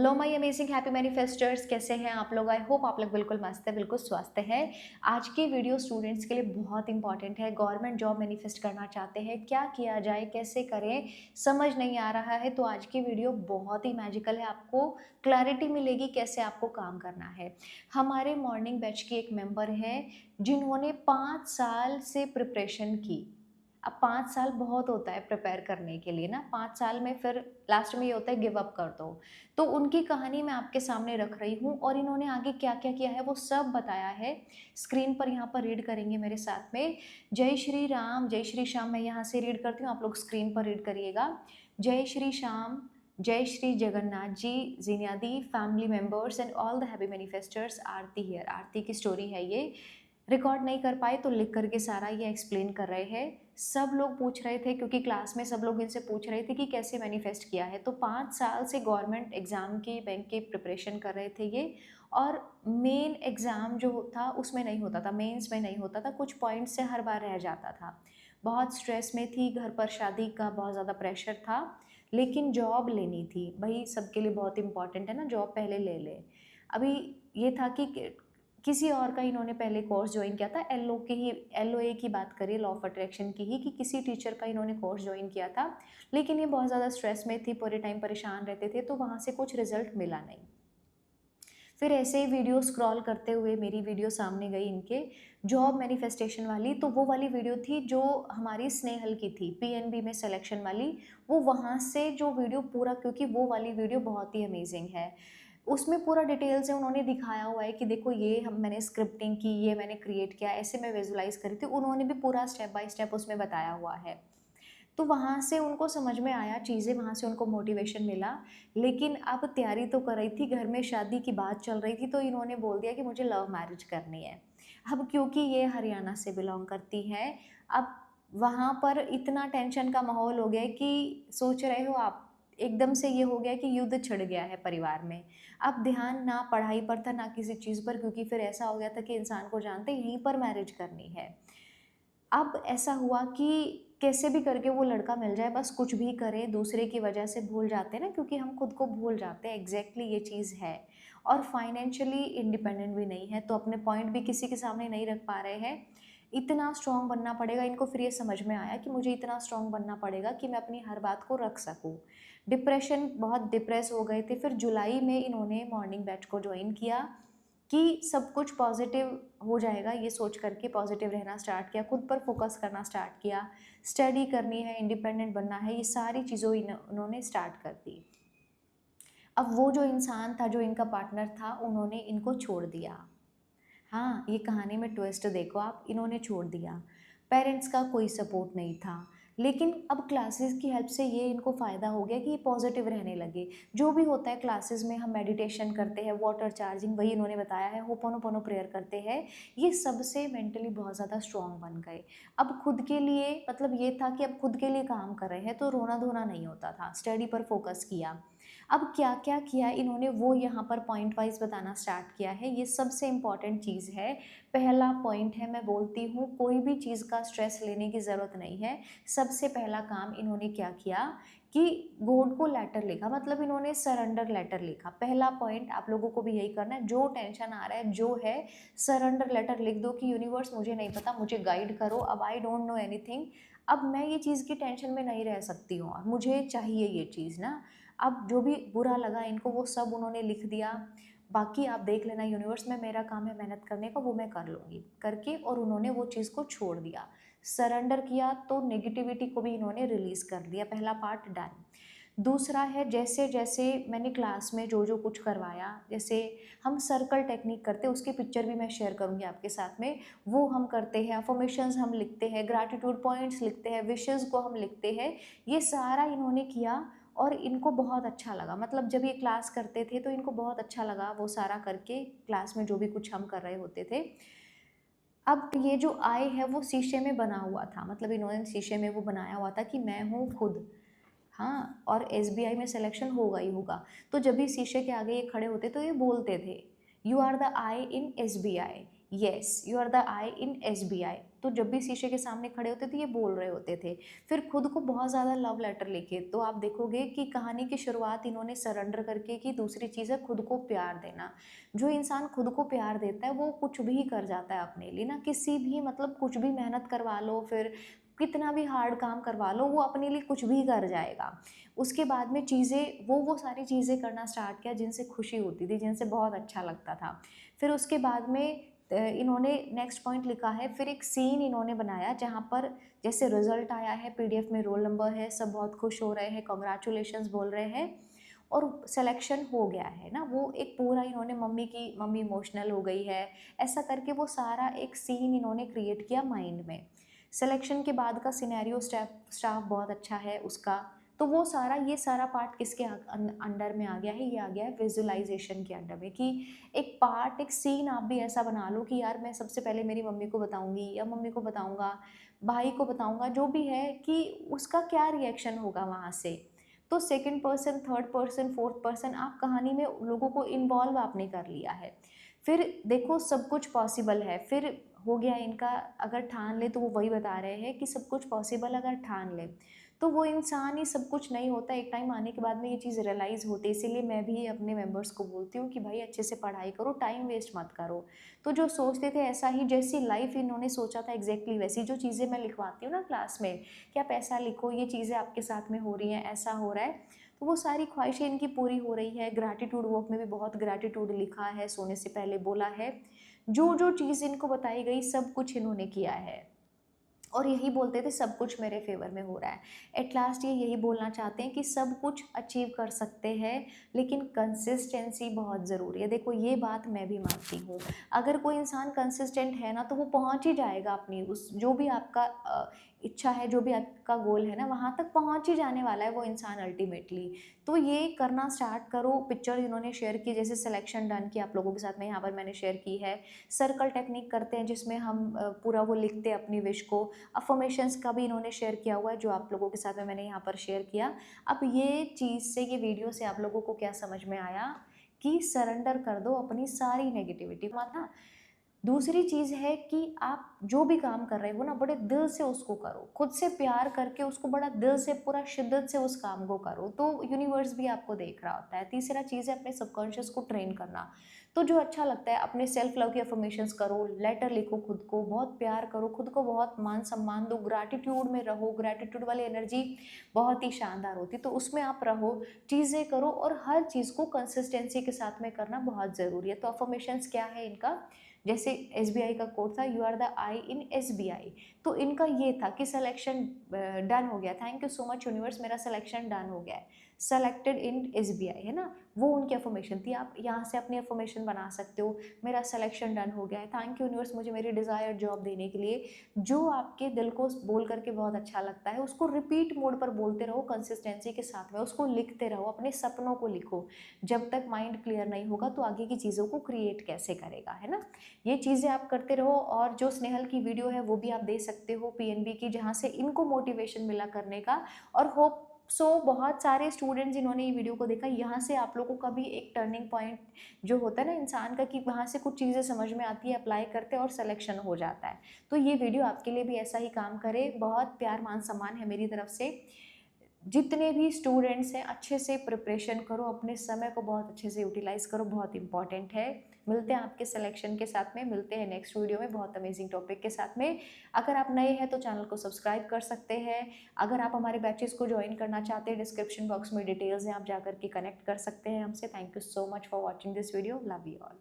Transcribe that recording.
Hello my amazing happy मैनिफेस्टर्स, कैसे हैं आप लोग? आई होप आप लोग बिल्कुल मस्त है, बिल्कुल स्वस्थ है। आज की वीडियो स्टूडेंट्स के लिए बहुत इंपॉर्टेंट है। गवर्नमेंट जॉब मैनिफेस्ट करना चाहते हैं, क्या किया जाए, कैसे करें, समझ नहीं आ रहा है। तो आज की वीडियो बहुत ही मैजिकल है, आपको क्लैरिटी मिलेगी कैसे आपको काम करना है। हमारे मॉर्निंग बैच की एक मेंबर है जिन्होंने 5 साल से प्रिपरेशन की। अब 5 साल बहुत होता है प्रिपेयर करने के लिए ना, 5 साल में फिर लास्ट में ये होता है गिव अप कर दो। तो उनकी कहानी मैं आपके सामने रख रही हूँ और इन्होंने आगे क्या क्या किया है वो सब बताया है। स्क्रीन पर यहाँ पर रीड करेंगे मेरे साथ में। जय श्री राम, जय श्री श्याम। मैं यहाँ से रीड करती हूँ, आप लोग स्क्रीन पर रीड करिएगा। जय श्री श्याम, जय श्री जगन्नाथ जी, जिन्यादी family members and all the happy manifesters. Aarti here. Aarti की स्टोरी है ये। रिकॉर्ड नहीं कर पाए तो लिख करके सारा ये एक्सप्लेन कर रहे हैं। सब लोग पूछ रहे थे क्योंकि क्लास में सब लोग इनसे पूछ रहे थे कि कैसे मैनिफेस्ट किया है। तो 5 साल से गवर्नमेंट एग्ज़ाम की, बैंक की प्रिपरेशन कर रहे थे ये। और मेन एग्ज़ाम जो था उसमें नहीं होता था, मेंस में नहीं होता था, कुछ पॉइंट से हर बार रह जाता था। बहुत स्ट्रेस में थी, घर पर शादी का बहुत ज़्यादा प्रेशर था, लेकिन जॉब लेनी थी भाई, सबके लिए बहुत इंपॉर्टेंट है ना, जॉब पहले ले ले। अभी ये था कि किसी और का इन्होंने पहले कोर्स ज्वाइन किया था, एलओ की ही, एलओए की बात करिए, लॉ ऑफ अट्रैक्शन की ही, कि किसी टीचर का इन्होंने कोर्स ज्वाइन किया था। लेकिन ये बहुत ज़्यादा स्ट्रेस में थी, पूरे टाइम परेशान रहते थे, तो वहाँ से कुछ रिजल्ट मिला नहीं। फिर ऐसे ही वीडियो स्क्रॉल करते हुए मेरी वीडियो सामने गई इनके, जॉब मैनिफेस्टेशन वाली। तो वो वाली वीडियो थी जो हमारी स्नेहल की थी, पीएनबी में सिलेक्शन वाली। वो वहाँ से जो वीडियो पूरा, क्योंकि वो वाली वीडियो बहुत ही अमेजिंग है, उसमें पूरा डिटेल से उन्होंने दिखाया हुआ है कि देखो ये हम मैंने स्क्रिप्टिंग की, ये मैंने क्रिएट किया, ऐसे मैं विजुलाइज करी थी। उन्होंने भी पूरा स्टेप बाय स्टेप उसमें बताया हुआ है। तो वहाँ से उनको समझ में आया चीज़ें, वहाँ से उनको मोटिवेशन मिला। लेकिन अब तैयारी तो कर रही थी, घर में शादी की बात चल रही थी, तो इन्होंने बोल दिया कि मुझे लव मैरिज करनी है। अब क्योंकि ये हरियाणा से बिलोंग करती हैं, अब वहाँ पर इतना टेंशन का माहौल हो गया है कि सोच रहे हो आप, एकदम से ये हो गया कि युद्ध छिड़ गया है परिवार में। अब ध्यान ना पढ़ाई पर था ना किसी चीज़ पर, क्योंकि फिर ऐसा हो गया था कि इंसान को जानते यहीं पर मैरिज करनी है। अब ऐसा हुआ कि कैसे भी करके वो लड़का मिल जाए, बस कुछ भी करें, दूसरे की वजह से भूल जाते हैं ना, क्योंकि हम खुद को भूल जाते हैं, एग्जैक्टली ये चीज़ है। और फाइनेंशियली इंडिपेंडेंट भी नहीं है, तो अपने पॉइंट भी किसी के सामने नहीं रख पा रहे हैं। इतना स्ट्रॉन्ग बनना पड़ेगा इनको। फिर ये समझ में आया कि मुझे इतना स्ट्रॉन्ग बनना पड़ेगा कि मैं अपनी हर बात को रख सकूँ। डिप्रेशन, बहुत डिप्रेस हो गए थे। फिर जुलाई में इन्होंने मॉर्निंग बैच को ज्वाइन किया कि सब कुछ पॉजिटिव हो जाएगा, ये सोच करके पॉजिटिव रहना स्टार्ट किया, खुद पर फोकस करना स्टार्ट किया, स्टडी करनी है, इंडिपेंडेंट बनना है, ये सारी चीज़ों उन्होंने स्टार्ट कर दी। अब वो जो इंसान था, जो इनका पार्टनर था, उन्होंने इनको छोड़ दिया। हाँ, ये कहानी में ट्विस्ट देखो आप, इन्होंने छोड़ दिया। पेरेंट्स का कोई सपोर्ट नहीं था। लेकिन अब क्लासेस की हेल्प से ये इनको फ़ायदा हो गया कि ये पॉजिटिव रहने लगे। जो भी होता है क्लासेस में, हम मेडिटेशन करते हैं, वाटर चार्जिंग, वही इन्होंने बताया है, होपोनोपोनो प्रेयर करते हैं, ये सबसे मेंटली बहुत ज़्यादा स्ट्रॉन्ग बन गए। अब खुद के लिए, मतलब ये था कि अब खुद के लिए काम कर रहे हैं, तो रोना धोना नहीं होता था, स्टडी पर फोकस किया। अब क्या क्या किया इन्होंने वो यहाँ पर पॉइंट वाइज बताना स्टार्ट किया है, ये सबसे इम्पॉर्टेंट चीज़ है। पहला पॉइंट है, मैं बोलती हूँ कोई भी चीज़ का स्ट्रेस लेने की ज़रूरत नहीं है। सबसे पहला काम इन्होंने क्या किया कि गॉड को लेटर लिखा, मतलब इन्होंने सरेंडर लेटर लिखा। पहला पॉइंट आप लोगों को भी यही करना है, जो टेंशन आ रहा है, जो है, सरेंडर लेटर लिख दो कि यूनिवर्स मुझे नहीं पता, मुझे गाइड करो, अब आई डोंट नो एनीथिंग, अब मैं ये चीज़ की टेंशन में नहीं रह सकती हूँ और मुझे चाहिए ये चीज़ ना। अब जो भी बुरा लगा इनको वो सब उन्होंने लिख दिया, बाकी आप देख लेना यूनिवर्स में, मेरा काम है मेहनत करने का, वो मैं कर लूँगी करके, और उन्होंने वो चीज़ को छोड़ दिया, सरेंडर किया। तो नेगेटिविटी को भी इन्होंने रिलीज़ कर दिया, पहला पार्ट डन। दूसरा है, जैसे जैसे मैंने क्लास में जो जो कुछ करवाया, जैसे हम सर्कल टेक्निक करते हैं, उसकी पिक्चर भी मैं शेयर करूँगी आपके साथ में, वो हम करते हैं, अफर्मेशंस हम लिखते हैं, ग्रैटिट्यूड पॉइंट्स लिखते हैं, विशेज़ को हम लिखते हैं, ये सारा इन्होंने किया। और इनको बहुत अच्छा लगा, मतलब जब ये क्लास करते थे तो इनको बहुत अच्छा लगा वो सारा करके, क्लास में जो भी कुछ हम कर रहे होते थे। अब ये जो आई है वो शीशे में बना हुआ था, मतलब इन्होंने शीशे में वो बनाया हुआ था कि मैं हूँ खुद। हाँ, और एसबीआई में सिलेक्शन होगा ही होगा। तो जब भी शीशे के आगे ये खड़े होते तो ये बोलते थे, you are the I in SBI. Yes you are the I in SBI। तो जब भी शीशे के सामने खड़े होते थे ये बोल रहे होते थे। फिर खुद को बहुत ज़्यादा लव लेटर लिखे, तो आप देखोगे कि कहानी की शुरुआत इन्होंने सरेंडर करके की। दूसरी चीज़ है खुद को प्यार देना। जो इंसान खुद को प्यार देता है वो कुछ भी कर जाता है अपने लिए ना, किसी भी मतलब कुछ भी मेहनत करवा लो, फिर कितना भी हार्ड काम करवा लो, वो अपने लिए कुछ भी कर जाएगा। उसके बाद में चीज़ें वो सारी चीज़ें करना स्टार्ट किया जिनसे खुशी होती थी, जिनसे बहुत अच्छा लगता था। फिर उसके बाद में इन्होंने नेक्स्ट पॉइंट लिखा है, फिर एक सीन इन्होंने बनाया जहाँ पर जैसे रिजल्ट आया है, PDF में रोल नंबर है, सब बहुत खुश हो रहे हैं, कॉन्ग्रेचुलेशंस बोल रहे हैं और सिलेक्शन हो गया है ना। वो एक पूरा इन्होंने मम्मी इमोशनल हो गई है, ऐसा करके वो सारा एक सीन इन्होंने क्रिएट किया माइंड में। सिलेक्शन के बाद का सिनेरियो स्टाफ बहुत अच्छा है उसका। तो वो सारा ये सारा पार्ट किसके अंडर में आ गया है, ये आ गया है विजुअलाइजेशन के अंडर में। कि एक पार्ट एक सीन आप भी ऐसा बना लो कि यार मैं सबसे पहले मेरी मम्मी को बताऊंगी या मम्मी को बताऊंगा, भाई को बताऊंगा, जो भी है, कि उसका क्या रिएक्शन होगा वहाँ से। तो second person, third person, fourth person, आप कहानी में लोगों को इन्वॉल्व आपने कर लिया है। फिर देखो सब कुछ पॉसिबल है। फिर हो गया इनका, अगर ठान ले, तो वो वही बता रहे हैं कि सब कुछ पॉसिबल अगर ठान ले। तो वो इंसान ही सब कुछ नहीं होता, एक टाइम आने के बाद में ये चीज़ रियलाइज़ होती है। इसीलिए मैं भी अपने मेंबर्स को बोलती हूँ कि भाई अच्छे से पढ़ाई करो, टाइम वेस्ट मत करो। तो जो सोचते थे ऐसा ही, जैसी लाइफ इन्होंने सोचा था एग्जैक्टली वैसी जो चीज़ें मैं लिखवाती हूँ ना क्लास में, कि आप ऐसा लिखो, ये चीज़ें आपके साथ में हो रही हैं, ऐसा हो रहा है, तो वो सारी ख्वाहिशें इनकी पूरी हो रही है। ग्रैटिट्यूड वर्क में भी बहुत ग्रैटिट्यूड लिखा है, सोने से पहले बोला है। जो जो चीज़ इनको बताई गई सब कुछ इन्होंने किया है। और यही बोलते थे सब कुछ मेरे फेवर में हो रहा है। एट लास्ट ये यही बोलना चाहते हैं कि सब कुछ अचीव कर सकते हैं, लेकिन कंसिस्टेंसी बहुत ज़रूरी है। देखो ये बात मैं भी मानती हूँ। अगर कोई इंसान कंसिस्टेंट है ना, तो वो पहुँच ही जाएगा अपनी उस जो भी आपका इच्छा है, जो भी आपका गोल है ना, वहाँ तक पहुँच ही जाने वाला है वो इंसान अल्टीमेटली। तो ये करना स्टार्ट करो। पिक्चर इन्होंने शेयर की, जैसे सिलेक्शन डन की आप लोगों के साथ में यहाँ पर मैंने शेयर की है। सर्कल टेक्निक करते हैं जिसमें हम पूरा वो लिखते हैं अपनी विश को। अफर्मेशंस का भी इन्होंने शेयर किया हुआ है जो आप लोगों के साथ में मैंने यहाँ पर शेयर किया। अब ये चीज़ से, ये वीडियो से आप लोगों को क्या समझ में आया कि सरेंडर कर दो अपनी सारी नेगेटिविटी मत ना। दूसरी चीज़ है कि आप जो भी काम कर रहे हो ना, बड़े दिल से उसको करो, खुद से प्यार करके उसको बड़ा दिल से, पूरा शिद्दत से उस काम को करो, तो यूनिवर्स भी आपको देख रहा होता है। तीसरा चीज़ है अपने सबकॉन्शियस को ट्रेन करना। तो जो अच्छा लगता है, अपने सेल्फ लव की अफर्मेशंस करो, लेटर लिखो, खुद को बहुत प्यार करो, खुद को बहुत मान सम्मान दो, ग्रैटिट्यूड में रहो। ग्रैटिट्यूड वाली एनर्जी बहुत ही शानदार होती है, तो उसमें आप रहो, चीज़ें करो, और हर चीज़ को कंसिस्टेंसी के साथ में करना बहुत ज़रूरी है। तो अफर्मेशंस क्या है इनका, जैसे SBI का कोड था, you are the I in SBI। तो इनका ये था कि सिलेक्शन डन हो गया, thank you so much universe, मेरा सिलेक्शन डन हो गया है, सेलेक्टेड इन SBI, है ना। वो उनकी अफर्मेशन थी। आप यहाँ से अपनी अफर्मेशन बना सकते हो, मेरा सिलेक्शन डन हो गया है, थैंक यू यूनिवर्स मुझे मेरी डिज़ायर्ड जॉब देने के लिए। जो आपके दिल को बोल करके बहुत अच्छा लगता है, उसको रिपीट मोड पर बोलते रहो कंसिस्टेंसी के साथ में, उसको लिखते रहो, अपने सपनों को लिखो। जब तक माइंड क्लियर नहीं होगा तो आगे की चीज़ों को क्रिएट कैसे करेगा, है ना। ये चीज़ें आप करते रहो। और जो स्नेहल की वीडियो है वो भी आप दे सकते हो, PNB की, जहाँ से इनको मोटिवेशन मिला करने का। और होप सो बहुत सारे स्टूडेंट्स जिन्होंने ये वीडियो को देखा, यहाँ से आप लोगों का भी एक टर्निंग पॉइंट जो होता है ना इंसान का, कि वहाँ से कुछ चीज़ें समझ में आती है, अप्लाई करते हैं और सिलेक्शन हो जाता है। तो ये वीडियो आपके लिए भी ऐसा ही काम करे। बहुत प्यार मान सम्मान है मेरी तरफ से। जितने भी स्टूडेंट्स हैं अच्छे से प्रिपरेशन करो, अपने समय को बहुत अच्छे से यूटिलाइज़ करो, बहुत इंपॉर्टेंट है। मिलते हैं आपके सिलेक्शन के साथ में, मिलते हैं नेक्स्ट वीडियो में बहुत अमेजिंग टॉपिक के साथ में। अगर आप नए हैं तो चैनल को सब्सक्राइब कर सकते हैं। अगर आप हमारे बैचेस को ज्वाइन करना चाहते हैं, डिस्क्रिप्शन बॉक्स में डिटेल्स हैं, आप जाकर के कनेक्ट कर सकते हैं हमसे। Thank you so much for watching this video, love you all.